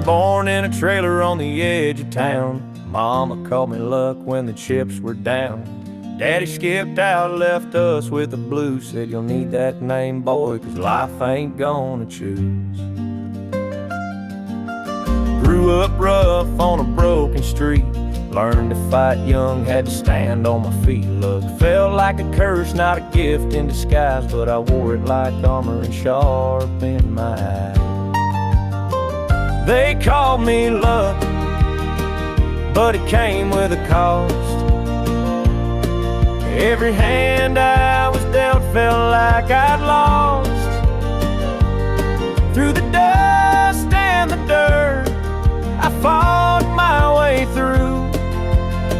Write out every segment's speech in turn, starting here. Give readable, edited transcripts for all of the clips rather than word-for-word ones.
born in a trailer on the edge of town. Mama called me luck when the chips were down. Daddy skipped out, left us with the blues. Said you'll need that name, boy, 'cause life ain't gonna choose. Grew up rough on a broken street. Learned to fight young, had to stand on my feet. Look, felt like a curse, not a gift in disguise, but I wore it like armor and sharp in my eye. They called me luck, but it came with a cost. Every hand I was dealt felt like I'd lost. Through the dust and the dirt, I fought my way through.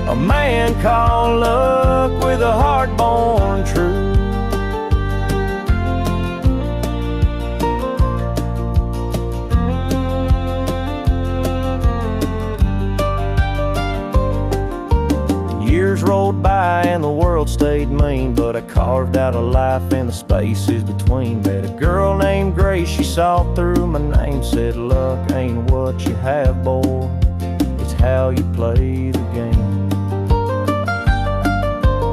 A man called luck with a heart born true. Years rolled by and the world stayed mean, but I carved out a life in the spaces between. Met a girl named Grace, she saw through my name. Said luck ain't what you have, boy, it's how you play the game.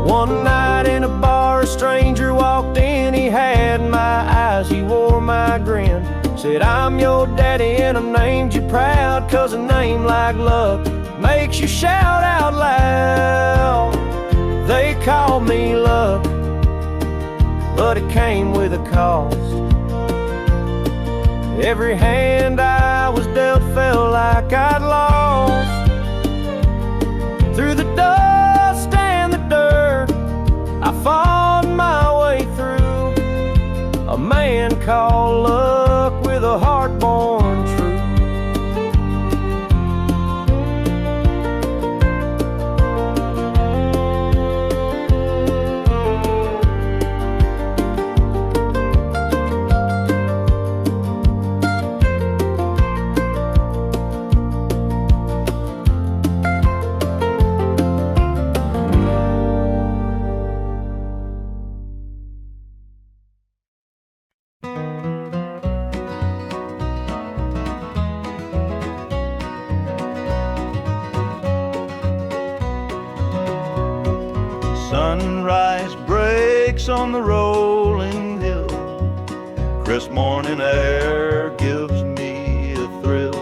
One night in a bar, a stranger walked in. He had my eyes, he wore my grin. Said, I'm your daddy and I named you proud, 'cause a name like luck makes you shout out loud. They called me luck, but it came with a cost. Every hand I was dealt felt like I'd lost. Through the dust and the dirt, I fought my way through. A man called luck with a heart born true. Sunrise breaks on the rolling hill. Crisp morning air gives me a thrill.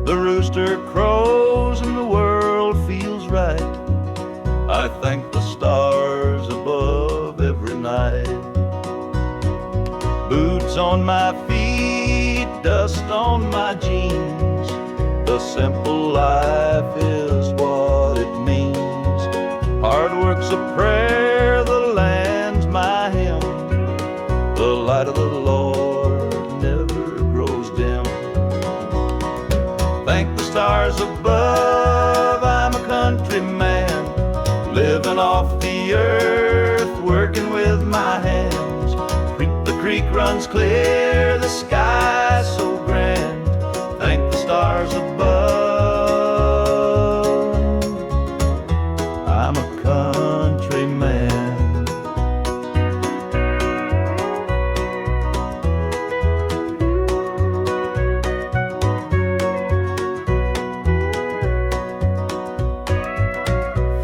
The rooster crows and the world feels right. I thank the stars above every night. Boots on my feet, dust on my jeans. The simple life is what it means. Hard work's a prayer, the land's my hymn. The light of the Lord never grows dim. Thank the stars above, I'm a country man, living off the earth, working with my hands. The creek runs clear, the sky's so grand. Thank the stars above, I'm a country man.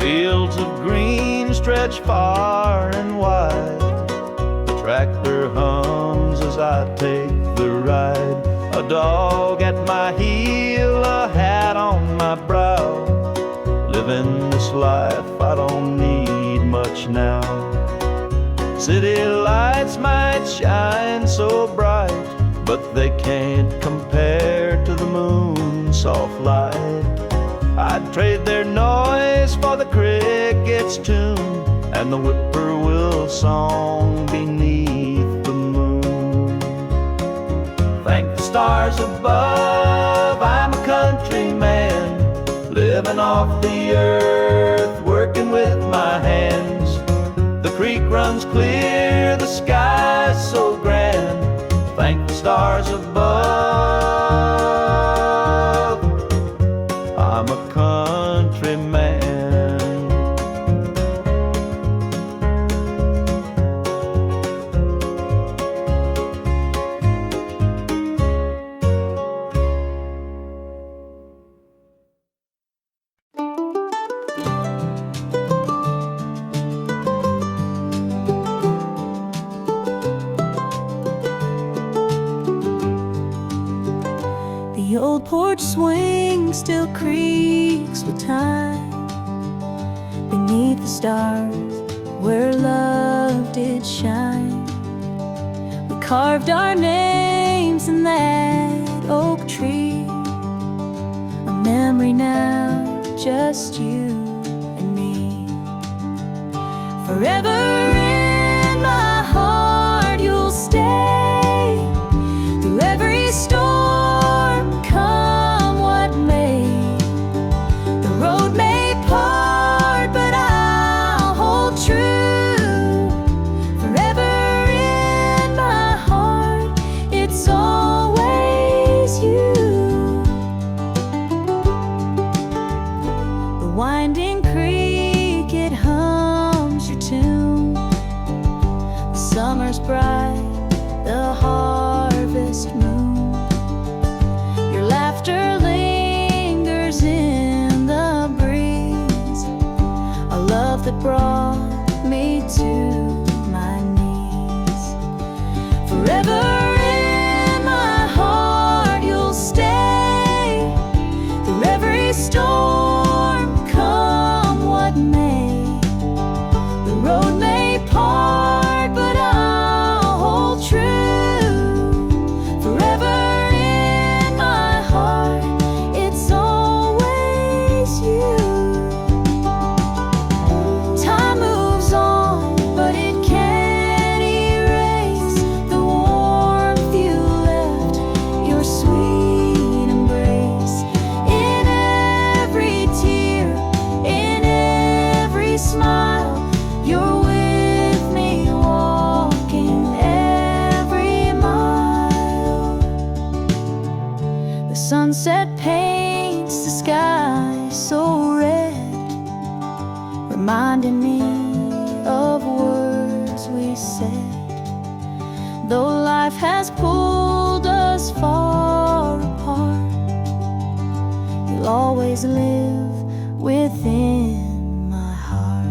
Fields of green stretch far and wide. The tractor hums as I take the ride. A dog at my heel, a hat on my brow. Living this life, I don't need much now. City lights might shine so bright, but they can't compare to the moon's soft light. I'd trade their noise for the cricket's tune and the whippoorwill song beneath the moon. Thank the stars above, I'm a country man, living off the earth, working with my hands. The creek runs clear, the sky's so grand. Thank the stars above, I'm a country man. old porch swing still creaks with time beneath the stars where love did shine. We carved our names in that oak tree, a memory now, just you and me. Forever in my heart you'll stay, through every storm, come what may. The road may part, but I'll hold true. Forever in my heart, it's always you. The winding creek, it hums your tune. The summer's bright, the harvest moon. Your laughter lingers in the breeze, a love that brought me to my knees. Forever in my heart you'll stay, through every storm, come what may. The road may part, but I'll hold true. Forever in my heart, it's always you. Time moves on, but it can't erase the warmth you left, your sweet embrace. In every tear, in every smile, you're with me walking every mile. The sunset paints the sky so red, reminding me of words we said. Though life has pulled us far apart, you'll always live within my heart.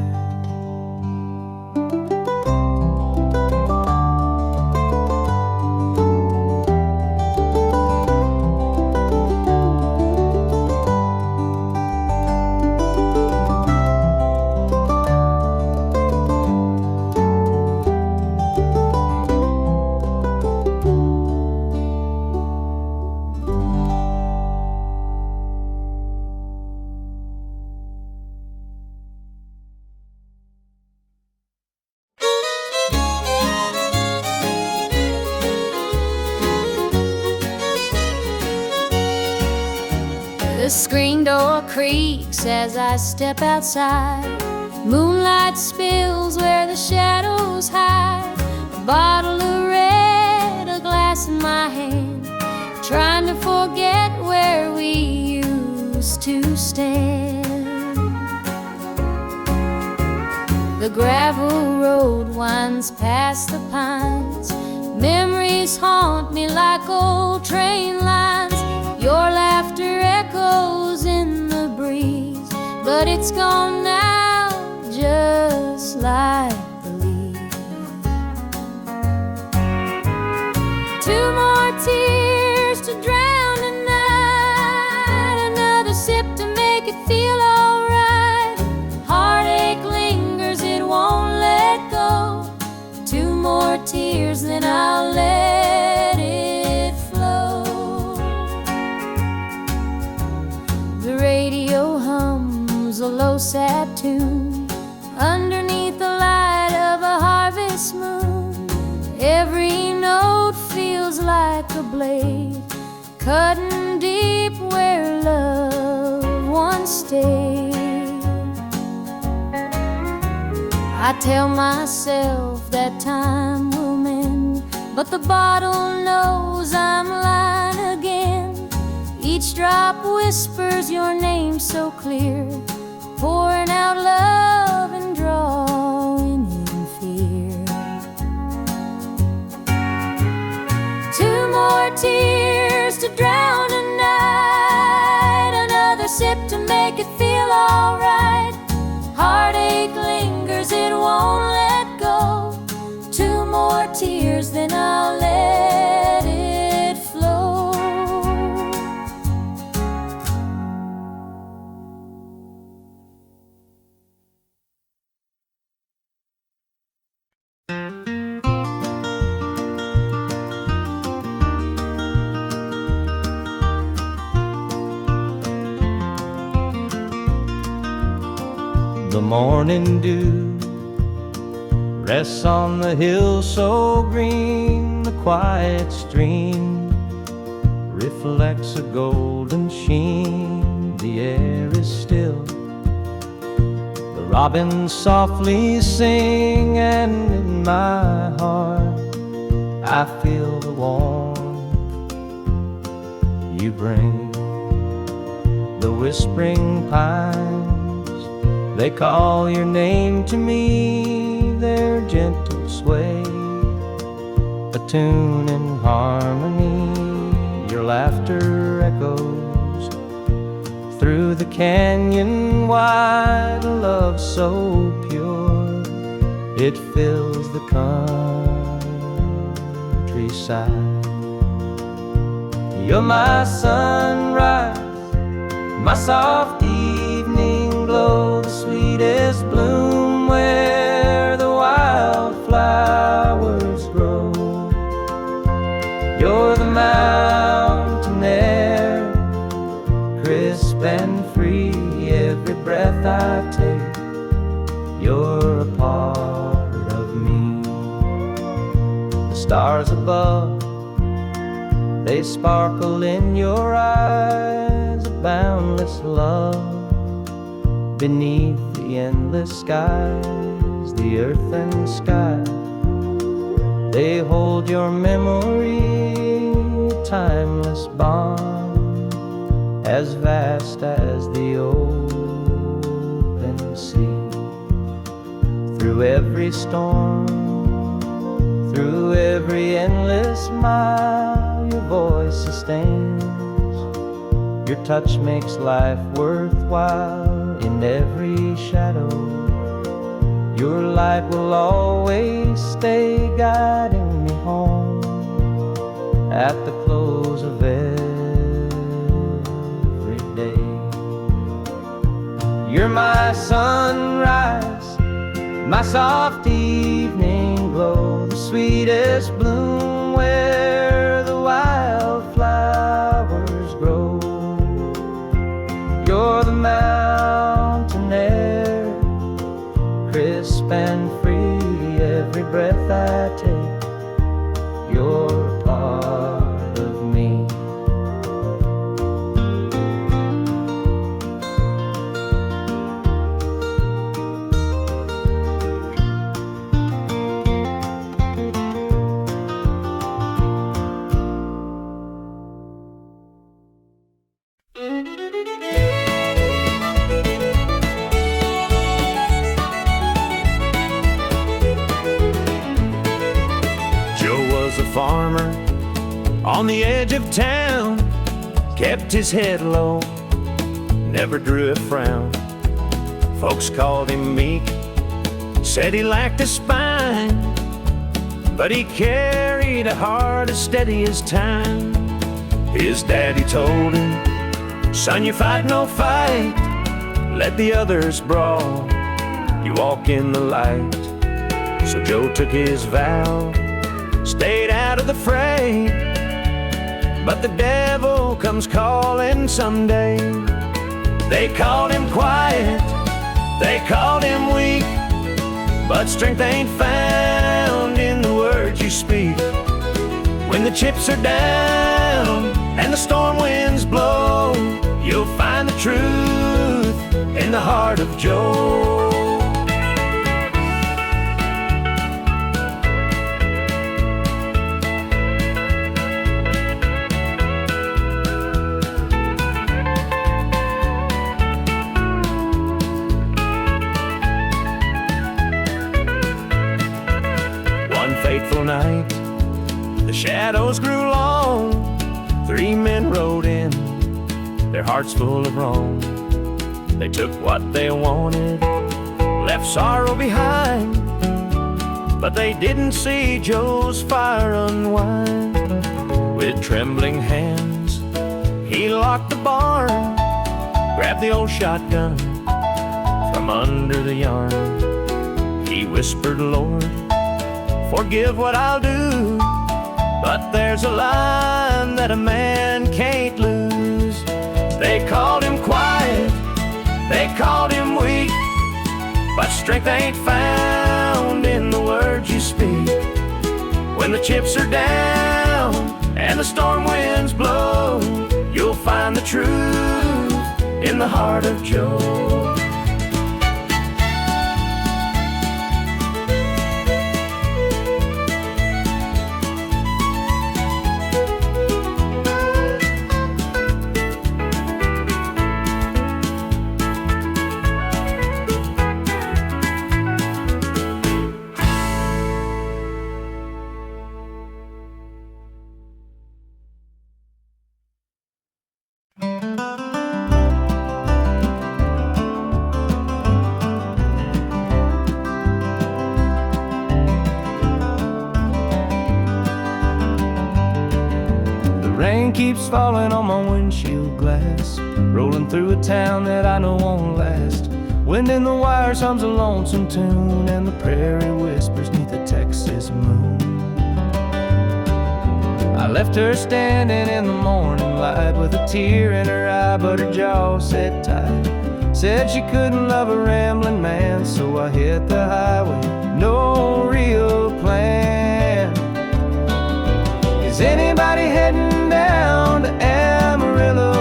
The screen door creaks as I step outside. Moonlight spills where the shadows hide. A bottle of red, a glass in my hand, trying to forget where we used to stand. The gravel road winds past the pines. Memories haunt me like old train lines. Your laughter echoes in the breeze, but it's gone now, just like the leaves. Two more tears to drown the night, another sip to make it feel alright. Heartache lingers, it won't let go. Two more tears, then I'll let it flow. The radio hums a low sad tune underneath the light of a harvest moon. Every note feels like a blade cutting deep where love once stayed. I tell myself that time will mend, but the bottle knows I'm lying again. Each drop whispers your name so clear, pouring out love and drawing in fear. Two more tears to drown a night, another sip to make it feel alright. Heartache lingers, it won't let go. Two more tears, then I'll let it flow. the morning dew rests on the hill so green. The quiet stream reflects a golden sheen. The air is still, the robins softly sing, and in my heart I feel the warmth you bring. The whispering pines, they call your name to me. Their gentle sway, a tune in harmony. Your laughter echoes through the canyon wide. A love so pure, it fills the countryside. You're my sunrise, my soft evening glow, the sweetest bloom where the wildflowers grow. You're the mountain air, crisp and free. Every breath I take, you're a part of me. The stars above, they sparkle in your eyes, a boundless love beneath the endless skies. The earth and sky, they hold your memory, a timeless bond, as vast as the open sea. Through every storm, through every endless mile, your voice sustains. Your touch makes life worthwhile. In every shadow, your light will always stay, guiding me home at the close of every day. You're my sunrise, my soft evening glow, the sweetest bloom where the wildflowers grow. You're the mountain air, crisp and free. Every breath I take, you're a part of me. Farmer on the edge of town, kept his head low, never drew a frown. Folks called him meek, said he lacked a spine, but he carried a heart as steady as time. His daddy told him, son, you fight no fight, let the others brawl, you walk in the light. So Joe took his vow, stayed out of the fray, but the devil comes calling someday. They called him quiet, they called him weak, but strength ain't found in the words you speak. When the chips are down and the storm winds blow, you'll find the truth in the heart of Joe. Fateful night, the shadows grew long. 3 men rode in, their hearts full of wrong. They took what they wanted, left sorrow behind, but they didn't see Joe's fire unwind. With trembling hands, he locked the barn, grabbed the old shotgun from under the yarn. He whispered, Lord, forgive what I'll do, but there's a line that a man can't lose. They called him quiet, they called him weak, but strength ain't found in the words you speak. When the chips are down and the storm winds blow, you'll find the truth in the heart of Joe. Rain keeps falling on my windshield glass, rolling through a town that I know won't last. Wind in the wires hums a lonesome tune, and the prairie whispers 'neath the Texas moon. I left her standing in the morning light with a tear in her eye, but her jaw set tight. Said she couldn't love a rambling man, so I hit the highway, no real plan. Is anybody heading down to Amarillo,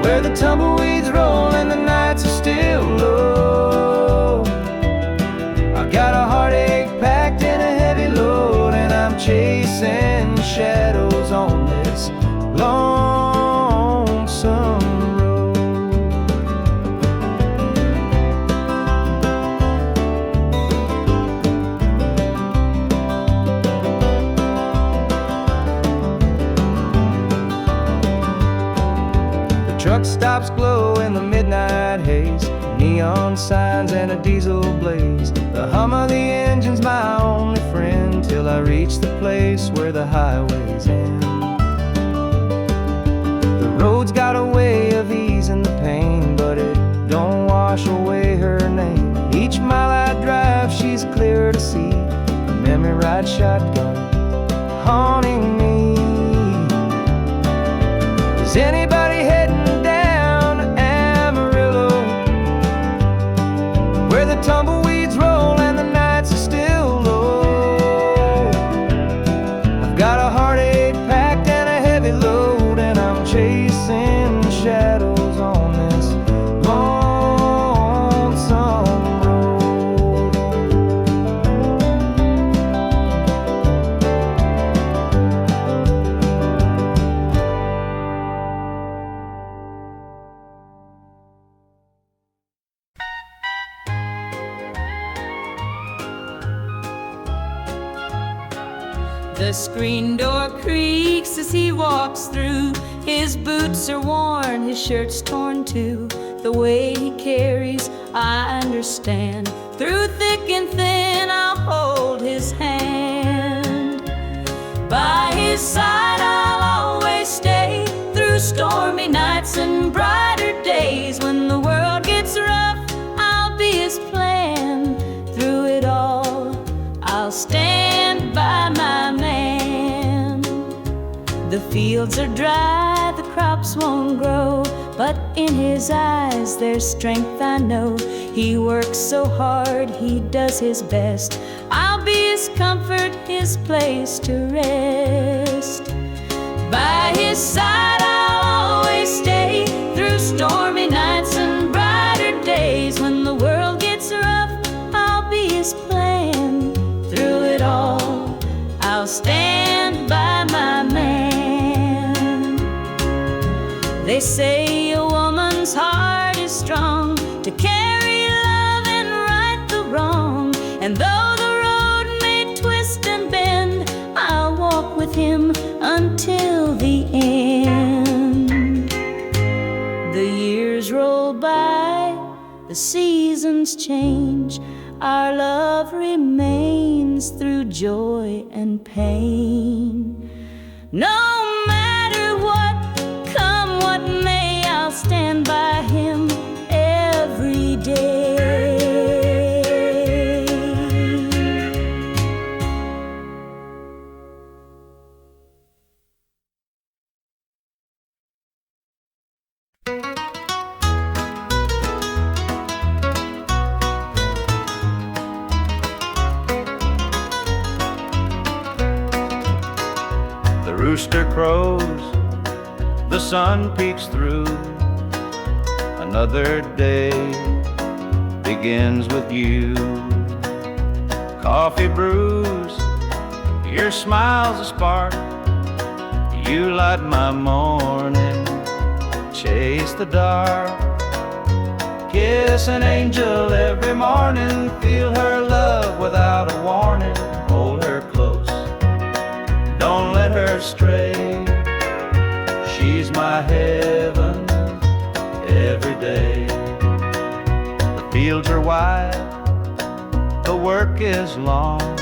where the tumbleweeds roll and the nights are still low? I got a heartache packed in a heavy load, and I'm chasing shadows on this lonesome road. The truck stops glow in the midnight haze, neon signs and a diesel blaze. The hum of the engine's my only friend, till I reach the place where the highways end. The road's got a way of easing the pain, but it don't wash away her name. Each mile I drive, she's clear to see, a memory ride shotgun haunting me. Is anybody heading down to Amarillo, where the tumbleweeds roll and the nights are still low? I've got a heartache packed and a heavy load, and I'm chasing shadows on this lonesome road. The screen door creaks as he walks through. His boots are worn, his shirt's torn too. The way he carries, I understand. Through thick and thin, I'll hold his hand. By his side, I'll always stay, through stormy nights and brighter days. When the world gets rough, I'll be his plan. Through it all, I'll stand by my man. The fields are dry, the crops won't grow, but in his eyes there's strength, I know. He works so hard, he does his best. I'll be his comfort, his place to rest. By his side I'll always stay, through stormy nights and brighter days. When the world gets rough, I'll be his plan. Through it all, I'll stand by my man. They say a woman's heart is strong, to carry love and right the wrong. And though the road may twist and bend, I'll walk with him until the end. The years roll by, the seasons change, our love remains through joy and pain. No matter what, come what may, I'll stand by him every day. rooster crows, the sun peeks through. Another day begins with you. Coffee brews, your smile's a spark. You light my morning, chase the dark. Kiss an angel every morning, feel her love without a warning. Hold her close, don't let her stray. She's my heaven every day. The fields are wide, the work is long,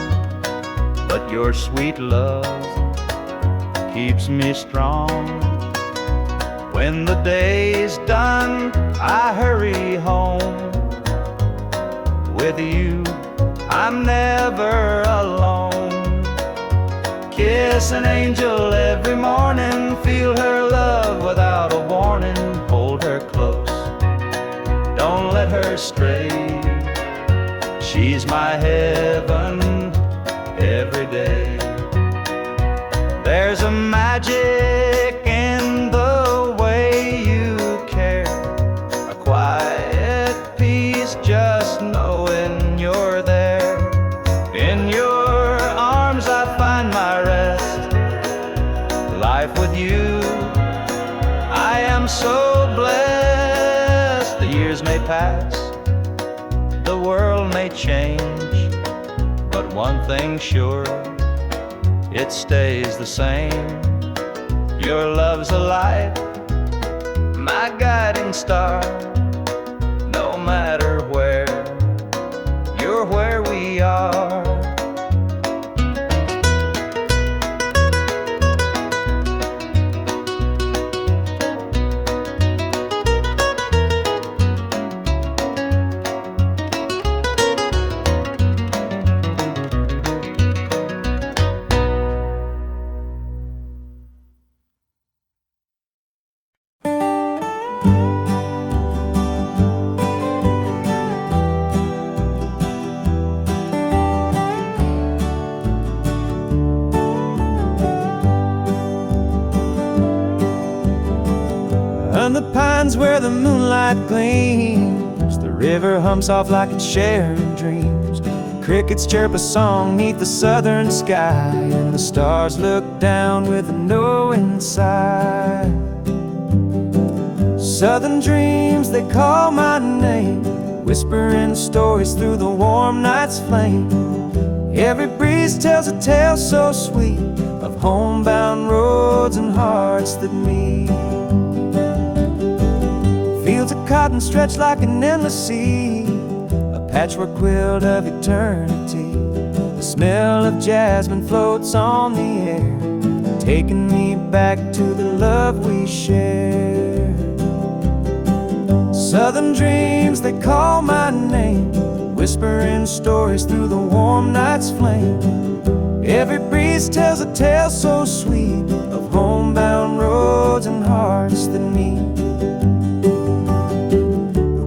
but your sweet love keeps me strong. When the day's done, I hurry home. With you, I'm never alone. Kiss an angel every morning, feel her love without a warning. Hold her close, don't let her stray. She's my heaven every day. There's a magic in the way you care, a quiet peace just knowing you're there. In your arms I find my rest. Life with you, I am so blessed. The years may pass, the world may change, but one thing's sure, it stays the same. Your love's a light, my guiding star. No matter where, you're where we are. The pines where the moonlight gleams, the river hums off like it's sharing dreams. The crickets chirp a song neath the southern sky, and the stars look down with a knowing sigh. Southern dreams, they call my name, whispering stories through the warm night's flame. Every breeze tells a tale so sweet of homebound roads and hearts that meet. Fields of cotton stretch like an endless sea, a patchwork quilt of eternity. The smell of jasmine floats on the air, taking me back to the love we shared. Southern dreams, they call my name, whispering stories through the warm night's flame. Every breeze tells a tale so sweet of homebound roads and hearts that meet.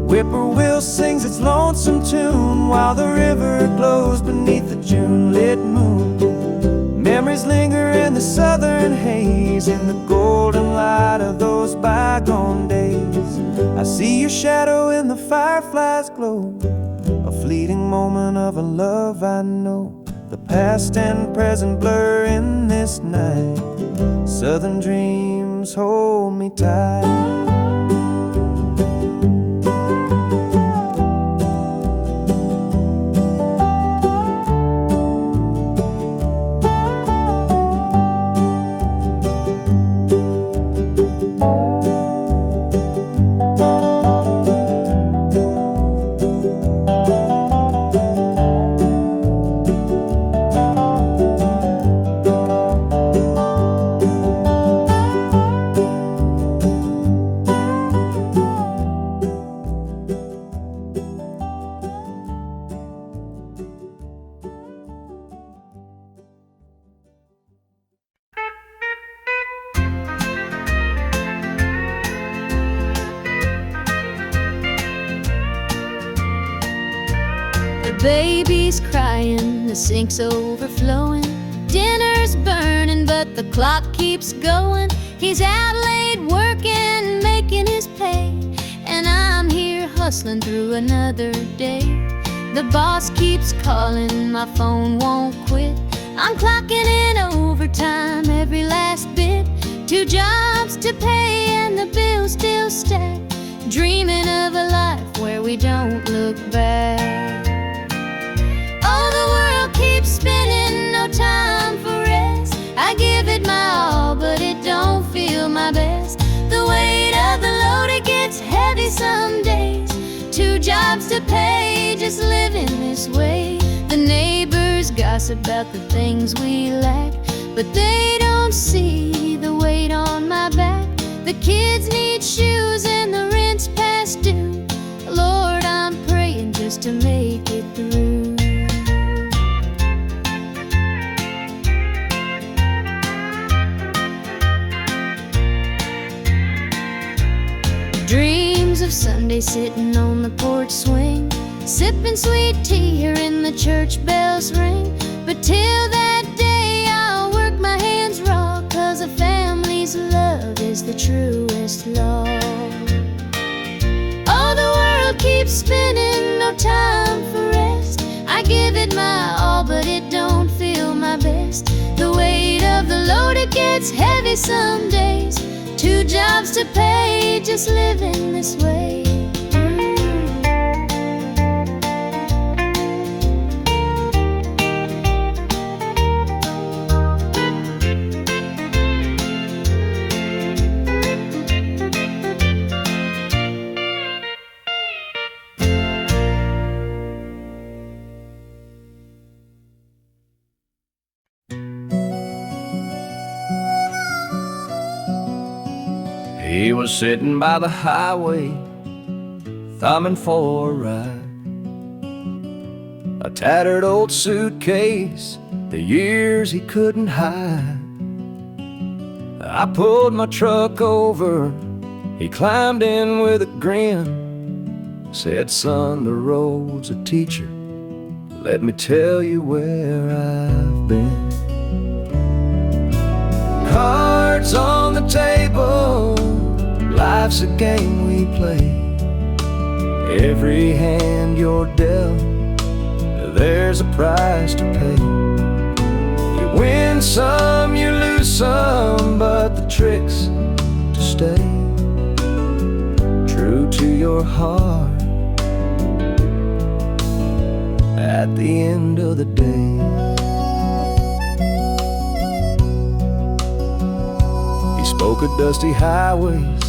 Whippoorwill sings its lonesome tune while the river glows beneath the June-lit moon. Memories linger in the southern haze, in the golden light of those bygone days. I see your shadow in the firefly's glow, a fleeting moment of a love I know. The past and present blur in this night. Southern dreams hold me tight. The baby's crying, the sink's overflowing. Dinner's burning, but the clock keeps going. He's out late working, making his pay, and I'm here hustling through another day. The boss keeps calling, my phone won't quit. I'm clocking in overtime every last bit. 2 jobs to pay and the bills still stack. Dreaming of a life where we don't look back. Oh, the world keeps spinning, no time for rest. I give it my all, but it don't feel my best. The weight of the load, it gets heavy some days. 2 jobs to pay, just living this way. The neighbors gossip about the things we lack, but they don't see the weight on my back. The kids need shoes and the rent's past due. Lord, I'm praying just to make it through. Dreams of Sunday sitting on the porch swing, sipping sweet tea, hearing the church bells ring. But till that day I'll work my hands raw, 'cause a family's love is the truest law. Oh, the world keeps spinning, no time for rest. I give it my all, but it don't feel my best. The weight of the load, it gets heavy some days. 2 jobs to pay, just living this way. He was sitting by the highway, thumbing for a ride. A tattered old suitcase, the years he couldn't hide. I pulled my truck over, he climbed in with a grin. Said, son, the road's a teacher, let me tell you where I've been. Cards on the table, life's a game we play. Every hand you're dealt, there's a price to pay. You win some, you lose some, but the trick's to stay true to your heart at the end of the day. He spoke of dusty highways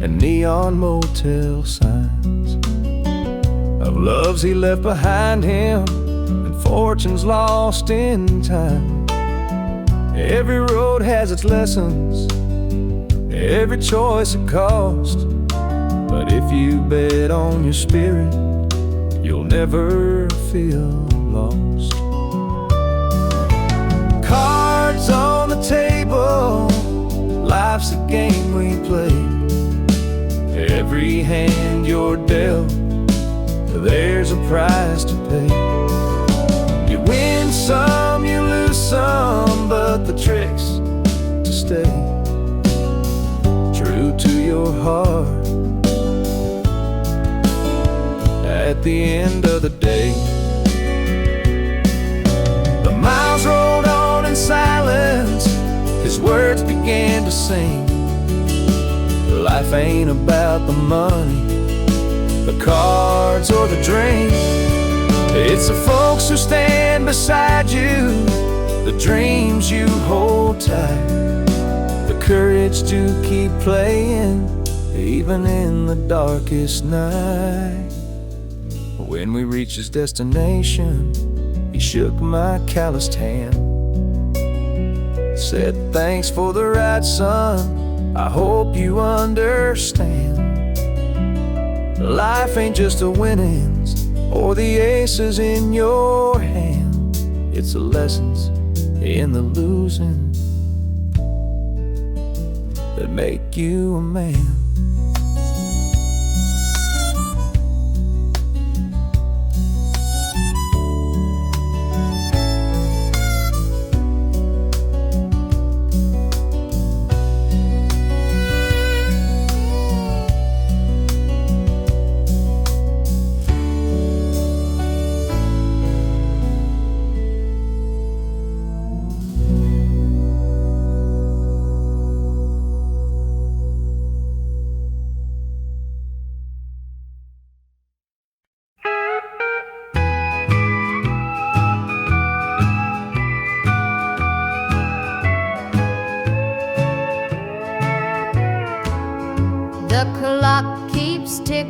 and neon motel signs, of loves he left behind him and fortunes lost in time. Every road has its lessons, every choice a cost, but if you bet on your spirit, you'll never feel lost. Cards on the table, life's a game we play. Every hand you're dealt, there's a price to pay. You win some, you lose some, but the trick's to stay true to your heart at the end of the day. The miles rolled on in silence, his words began to sing. Life ain't about the money, the cards or the drink. It's the folks who stand beside you, the dreams you hold tight, the courage to keep playing even in the darkest night. When we reached his destination, he shook my calloused hand, said, thanks for the ride, son, I hope you understand. Life ain't just the winnings or the aces in your hand. It's the lessons in the losing that make you a man.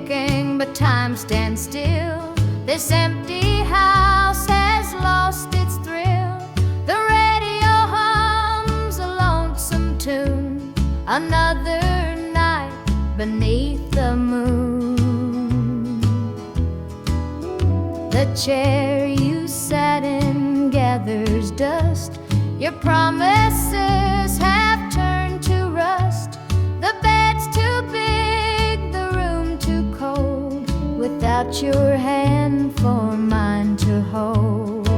ticking, but time stands still. This empty house has lost its thrill. The radio hums a lonesome tune. Another night beneath the moon. The chair you sat in gathers dust. Your promises have turned to rust. The bed's too big, the room too cold, without your hand for mine to hold.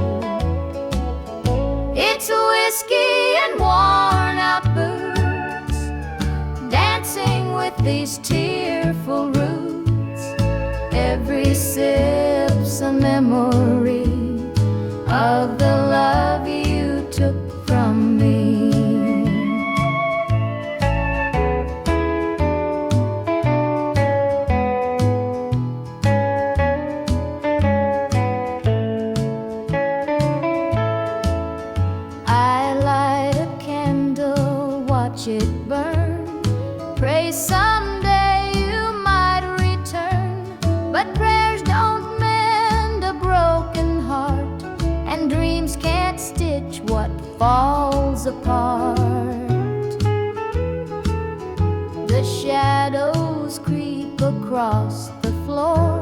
It's whiskey and worn out boots, dancing with these tearful roots. Every sip's a memory of the love you took from me. I light a candle, watch it burn, pray someday you might return. But prayers don't mend a broken heart, and dreams can't stitch what falls apart. The shadows creep across the floor.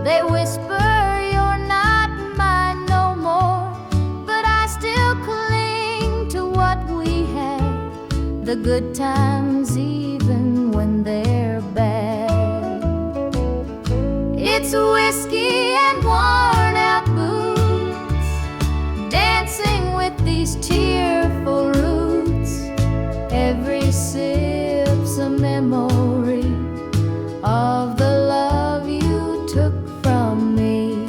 They whisper you're not mine no more, but I still cling to what we had, the good times even when they're bad. It's whiskey and worn out boots, dancing with these tearful roots. Every sip's a memory of the love you took from me.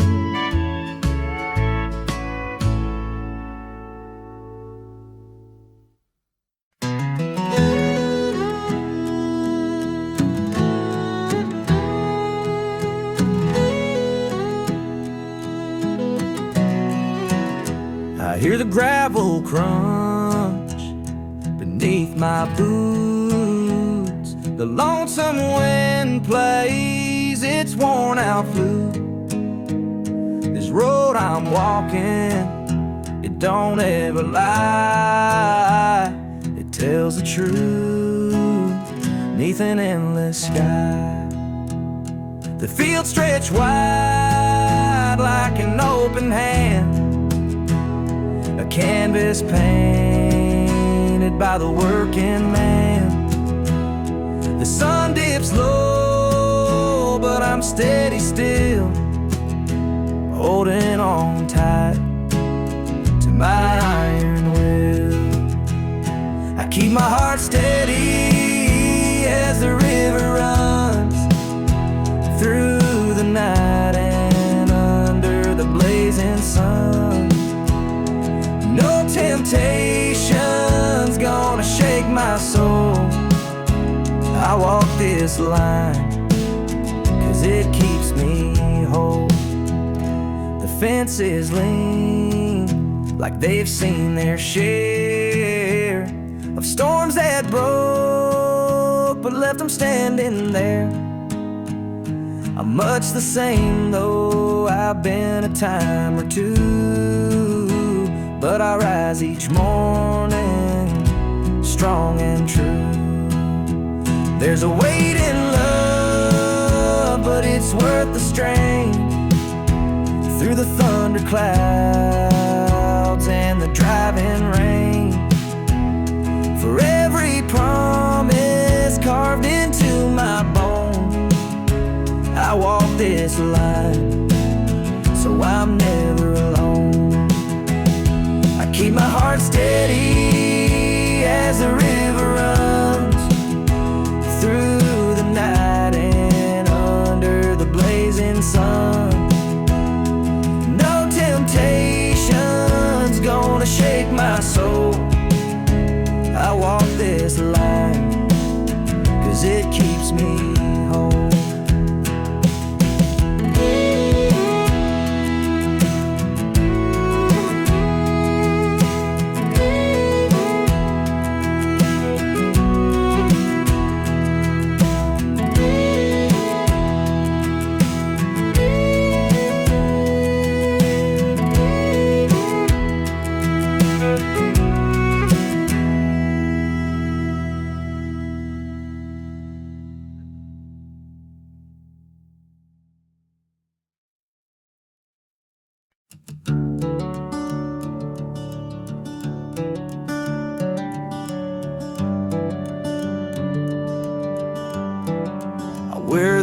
I hear the gravel crunch beneath my boots. The lonesome wind plays its worn out flute. This road I'm walking, it don't ever lie. It tells the truth neath an endless sky. The fields stretch wide like an open hand, a canvas painted by the working man. The sun dips low, but I'm steady still, holding on tight to my iron will. I keep my heart steady as the river runs through the night and under the blazing sun. No temptation's gonna shake my soul. I walk this line 'cause it keeps me whole. The fences lean like they've seen their share of storms that broke but left them standing there. I'm much the same though I've been a time or two, but I rise each morning strong and true. There's a weight in love, but it's worth the strain. Through the thunder clouds and the driving rain, for every promise carved into my bone, I walk this line so I'm never alone. I keep my heart steady as the river runs through the night and under the blazing sun. No temptation's gonna shake my soul. I walk this line 'cause it keeps me whole.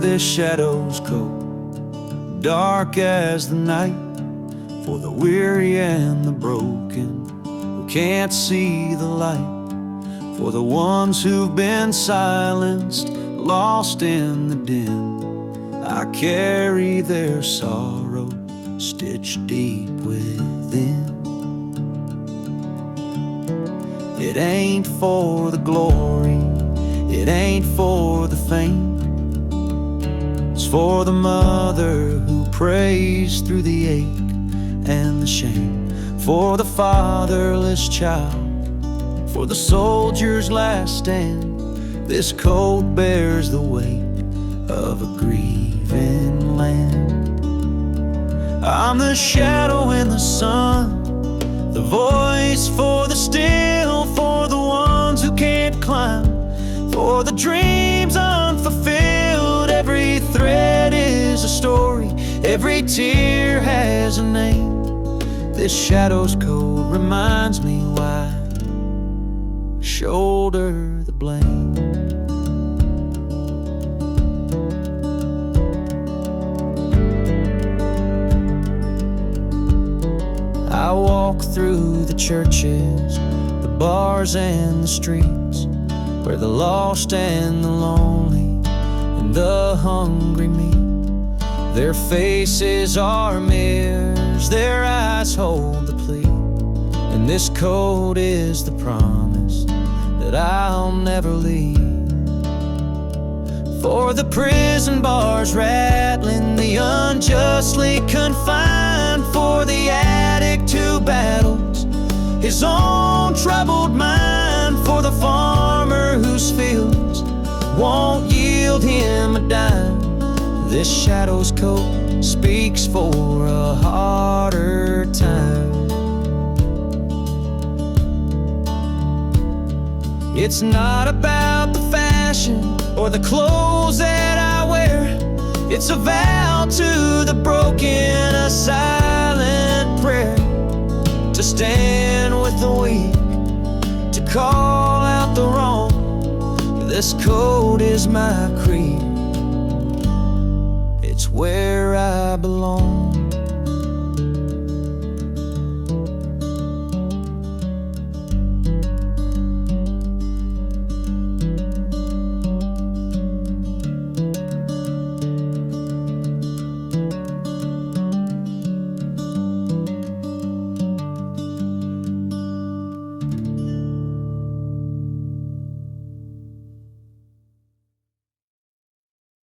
this shadow's coat, dark as the night, for the weary and the broken who can't see the light, for the ones who've been silenced, lost in the din. I carry their sorrow stitched deep within. It ain't for the glory, it ain't for the fame. It's for the mother who prays through the ache and the shame, for the fatherless child, for the soldier's last stand. This coat bears the weight of a grieving land. I'm the shadow in the sun, the voice for the still, for the ones who can't climb, for the dreams unfulfilled. Every thread is a story, every tear has a name. This shadow's coat reminds me why I shoulder the blame. I walk through the churches, the bars and the streets, where the lost and the lonely and the hungry meet. Their faces are mirrors, their eyes hold the plea, and this coat is the promise that I'll never leave. For the prison bars rattling, the unjustly confined, for the addict who battles his own troubled mind, for the farmer whose fields won't yield him a dime. This shadow's coat speaks for a harder time. It's not about the fashion or the clothes that I wear. It's a vow to the broken, a silent prayer, to stand with the weak, to call out the wrong. This coat is my creed, it's where I belong.